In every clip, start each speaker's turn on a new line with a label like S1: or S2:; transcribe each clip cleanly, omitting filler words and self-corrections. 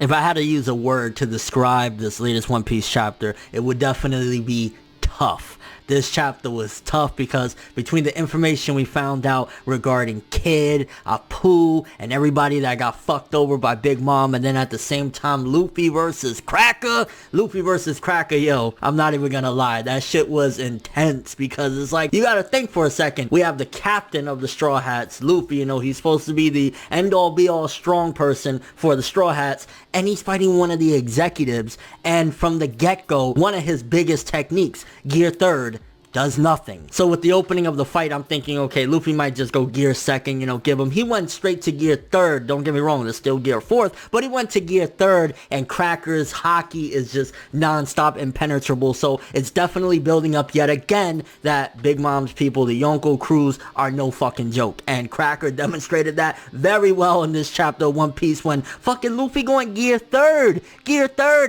S1: If I had to use a word to describe this latest One Piece chapter, it would definitely be tough. This chapter was tough because between the information we found out regarding Kid, Apu, and everybody that got fucked over by Big Mom, and then at the same time Luffy versus Cracker, yo, I'm not even gonna lie, that shit was intense because it's like, you gotta think for a second. We have the captain of the Straw Hats, Luffy, you know, he's supposed to be the end-all be-all strong person for the Straw Hats, and he's fighting one of the executives, and from the get-go, one of his biggest techniques, Gear Third, does nothing. So with the opening of the fight, I'm thinking, okay, Luffy might just go Gear Second, you know, give him. He went straight to Gear Third. Don't get me wrong, there's still Gear Fourth, but he went to Gear Third, and Cracker's haki is just non-stop impenetrable. So it's definitely building up yet again that Big Mom's people, the Yonko crews, are no fucking joke. And Cracker demonstrated that very well in this chapter of One Piece when fucking Luffy going Gear Third,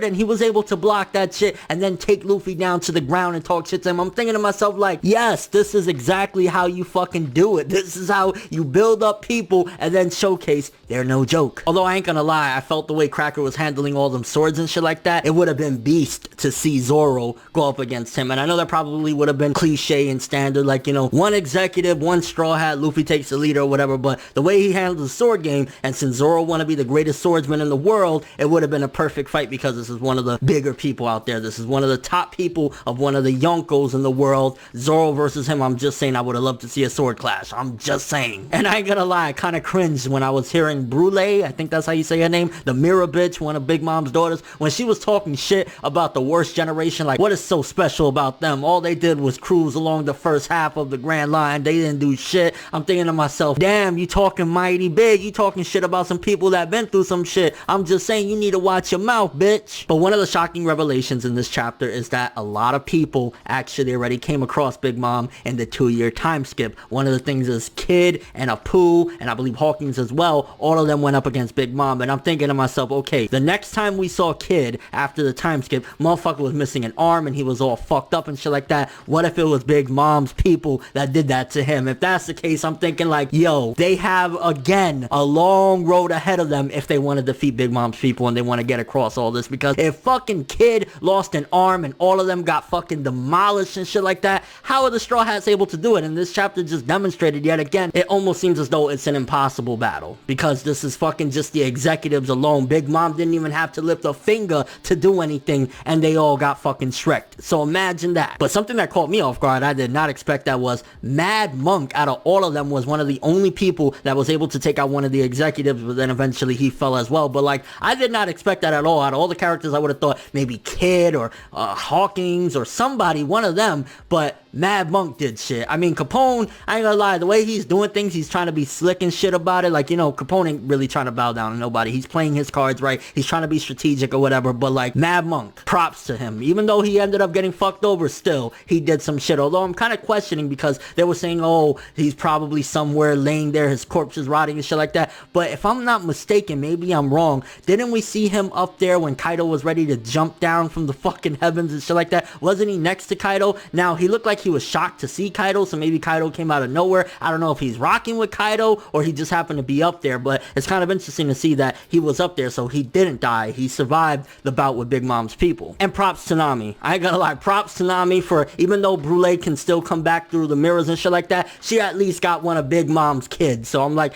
S1: and he was able to block that shit and then take Luffy down to the ground and talk shit to him. I'm thinking to myself like, yes, this is exactly how you fucking do it. This is how you build up people and then showcase they're no joke. Although I ain't gonna lie, I felt the way Cracker was handling all them swords and shit like that, it would have been beast to see Zoro go up against him. And I know that probably would have been cliche and standard, like, you know, one executive, one straw hat, Luffy takes the lead or whatever, but the way he handled the sword game, and since Zoro want to be the greatest swordsman in the world, it would have been a perfect fight because this is one of the bigger people out there. This is one of the top people of one of the Yonkos in the world. Zoro versus him, I'm just saying I would have loved to see a sword clash. I'm just saying. And I ain't gonna lie, I kind of cringed when I was hearing Brule, I think that's how you say her name, the mirror bitch, one of Big Mom's daughters, when she was talking shit about the worst generation. Like, what is so special about them? All they did was cruise along the first half of the Grand Line. They didn't do shit. I'm thinking to myself, damn, you talking mighty big. You talking shit about some people that been through some shit. I'm just saying you need to watch your mouth, bitch. But one of the shocking revelations in this chapter is that a lot of people actually already came across Big Mom in the 2-year time skip. One of the things is Kid and Apu, and I believe Hawkins as well, all of them went up against Big Mom. And I'm thinking to myself, okay, the next time we saw Kid after the time skip, motherfucker was missing an arm and he was all fucked up and shit like that. What if it was Big Mom's people that did that to him? If that's the case, I'm thinking like, yo, they have again a long road ahead of them if they want to defeat Big Mom's people and they want to get across all this. Because if fucking Kid lost an arm and all of them got fucking demolished and shit like that, how are the Straw Hats able to do it? And this chapter just demonstrated yet again, it almost seems as though it's an impossible battle because this is fucking just the executives alone. Big Mom didn't even have to lift a finger to do anything and they all got fucking shreked. So imagine that. But something that caught me off guard, I did not expect that, was Mad Monk out of all of them was one of the only people that was able to take out one of the executives, but then eventually he fell as well. But like, I did not expect that at all. Out of all the characters, I would have thought maybe Kid or Hawkins or somebody, one of them, but Mad Monk did shit. I mean, Capone, I ain't gonna lie, the way he's doing things, he's trying to be slick and shit about it. Like, you know, Capone ain't really trying to bow down to nobody. He's playing his cards right. He's trying to be strategic or whatever. But like, Mad Monk, props to him. Even though he ended up getting fucked over, still, he did some shit. Although I'm kind of questioning because they were saying, oh, he's probably somewhere laying there, his corpse is rotting and shit like that. But if I'm not mistaken, maybe I'm wrong, didn't we see him up there when Kaido was ready to jump down from the fucking heavens and shit like that? Wasn't he next to Kaido? Now, he looked like he was shocked to see Kaido, so maybe Kaido came out of nowhere. I don't know if he's rocking with Kaido or he just happened to be up there, but it's kind of interesting to see that he was up there, so he didn't die. He survived the bout with Big Mom's people. And props to Nami. I ain't gonna lie, props to Nami for, even though Brule can still come back through the mirrors and shit like that, she at least got one of Big Mom's kids. So I'm like,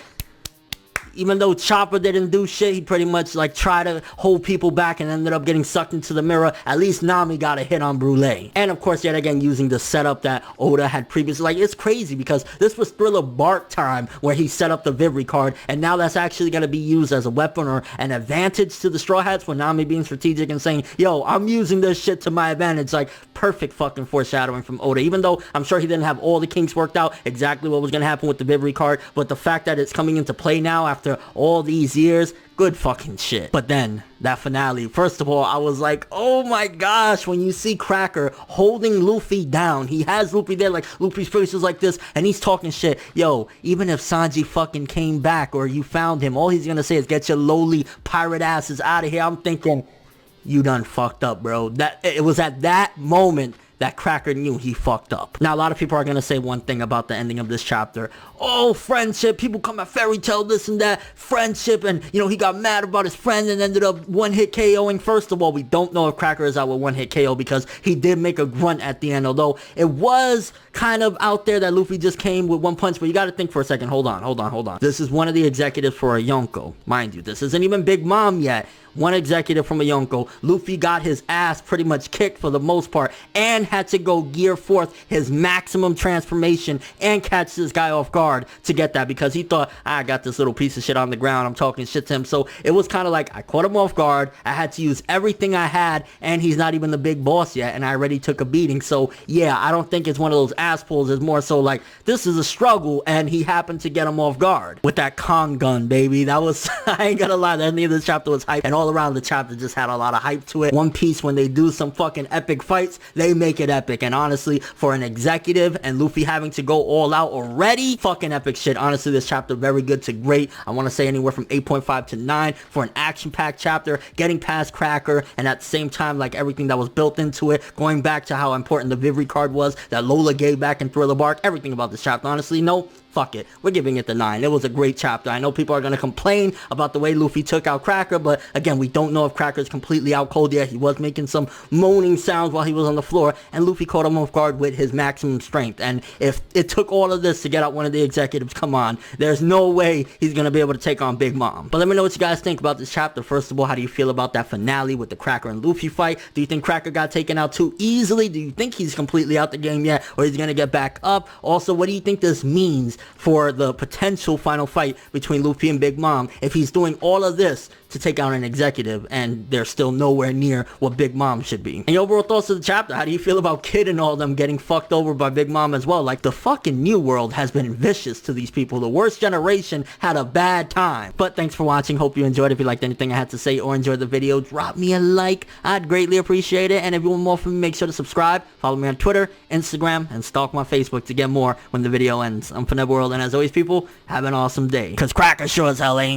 S1: even though Chopper didn't do shit, he pretty much like tried to hold people back and ended up getting sucked into the mirror. At least Nami got a hit on Brule. And of course, yet again, using the setup that Oda had previously. Like, it's crazy because this was Thriller Bark time where he set up the Vivri card, and now that's actually going to be used as a weapon or an advantage to the Straw Hats for Nami being strategic and saying, yo, I'm using this shit to my advantage. Like, perfect fucking foreshadowing from Oda. Even though I'm sure he didn't have all the kinks worked out exactly what was going to happen with the Vivri card, but the fact that it's coming into play now after all these years, good fucking shit. But then that finale, first of all, I was like, oh my gosh, when you see Cracker holding Luffy down, he has Luffy there, like Luffy's face is like this, and he's talking shit. Yo, even if Sanji fucking came back or you found him, all he's gonna say is get your lowly pirate asses out of here. I'm thinking, you done fucked up, bro. That it was at that moment that Cracker knew he fucked up. Now, a lot of people are going to say one thing about the ending of this chapter. Oh, friendship. People come at fairy tale, this and that. Friendship. And, you know, he got mad about his friend and ended up one-hit KOing. First of all, we don't know if Cracker is out with one-hit KO because he did make a grunt at the end. Although it was kind of out there that Luffy just came with one punch. But you got to think for a second. Hold on. This is one of the executives for a Yonko. Mind you, this isn't even Big Mom yet. One executive from a Yonko. Luffy got his ass pretty much kicked for the most part and had to go gear forth his maximum transformation and catch this guy off guard to get that because he thought, I got this little piece of shit on the ground. I'm talking shit to him. So it was kind of like I caught him off guard. I had to use everything I had and he's not even the big boss yet and I already took a beating. So yeah, I don't think it's one of those ass pulls. It's more so like this is a struggle and he happened to get him off guard with that Kong gun, baby. That was, I ain't gonna lie, the ending of this chapter was hype and all around the chapter just had a lot of hype to it. One Piece, when they do some fucking epic fights, they make it epic. And honestly, for an executive and Luffy having to go all out already, fucking epic shit. Honestly, this chapter very good to great. I want to say anywhere from 8.5 to 9 for an action-packed chapter, getting past Cracker, and at the same time, like everything that was built into it, going back to how important the Vivi card was that Lola gave back in Thriller Bark, everything about this chapter. Honestly, no, fuck it. We're giving it the 9. It was a great chapter. I know people are going to complain about the way Luffy took out Cracker, but again, we don't know if Cracker's completely out cold yet. He was making some moaning sounds while he was on the floor, and Luffy caught him off guard with his maximum strength. And if it took all of this to get out one of the executives, come on. There's no way he's going to be able to take on Big Mom. But let me know what you guys think about this chapter. First of all, how do you feel about that finale with the Cracker and Luffy fight? Do you think Cracker got taken out too easily? Do you think he's completely out the game yet, or he's going to get back up? Also, what do you think this means for the potential final fight between Luffy and Big Mom if he's doing all of this to take out an executive and they're still nowhere near what Big Mom should be? And your overall thoughts of the chapter? How do you feel about Kid and all of them getting fucked over by Big Mom as well? Like, the fucking New World has been vicious to these people. The worst generation had a bad time. But thanks for watching. Hope you enjoyed. If you liked anything I had to say or enjoyed the video, drop me a like. I'd greatly appreciate it. And if you want more from me, make sure to subscribe, follow me on Twitter, Instagram, and stalk my Facebook to get more when the video ends. I'm ForneverWorld, and as always, people, have an awesome day. Cause Cracker sure as hell ain't.